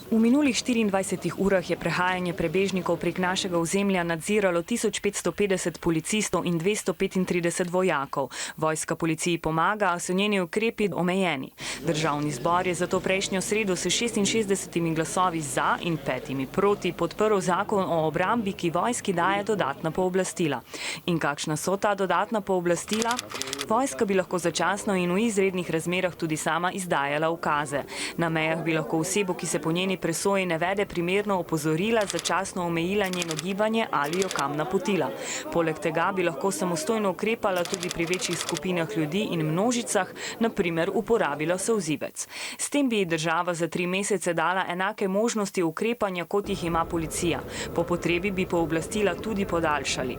V minulih 24 urah je prehajanje prebežnikov prek našega ozemlja nadziralo 1550 policistov in 235 vojakov. Vojska policiji pomaga, a so njeni ukrepi omejeni. Državni zbor je zato prejšnjo sredo s 66 glasovi za in 5 proti podprl zakon o obrambi, ki vojski daje dodatna pooblastila. In kakšna so ta dodatna pooblastila? Vojska bi lahko začasno in v izrednih razmerah tudi sama izdajala ukaze. Na mejah bi lahko osebo, ki se po njeni presoji ne vede primerno, opozorila, začasno omejila njeno gibanje ali jo kam napotila. Poleg tega bi lahko samostojno ukrepala tudi pri večjih skupinah ljudi in množicah, na primer uporabila solzivec. S tem bi država za 3 mesece dala enake možnosti ukrepanja, kot jih ima policija. Po potrebi bi pooblastila tudi podaljšali.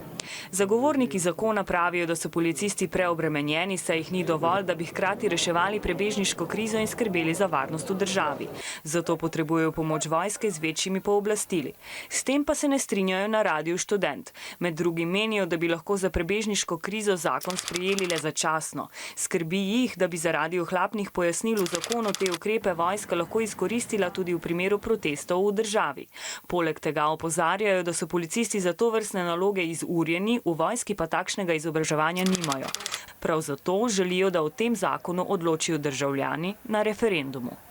Zagovorniki zakona pravijo, da so policisti preobremenjeni, saj jih ni dovolj, da bi hkrati reševali prebežniško krizo in skrbeli za varnost v državi. Zato potrebujejo pomoč vojske z večjimi pooblastili. S tem pa se ne strinjajo na Radiu Študent. Med drugim menijo, da bi lahko za prebežniško krizo zakon sprejeli le začasno. Skrbi jih, da bi zaradi ohlapnih pojasnil v zakonu te ukrepe vojska lahko izkoristila tudi v primeru protestov v državi. Poleg tega opozarjajo, da so policisti za tovrstne naloge izurjeni, v vojski pa takšnega izobraževanja nimajo. Prav zato želijo, da o tem zakonu odločijo državljani na referendumu.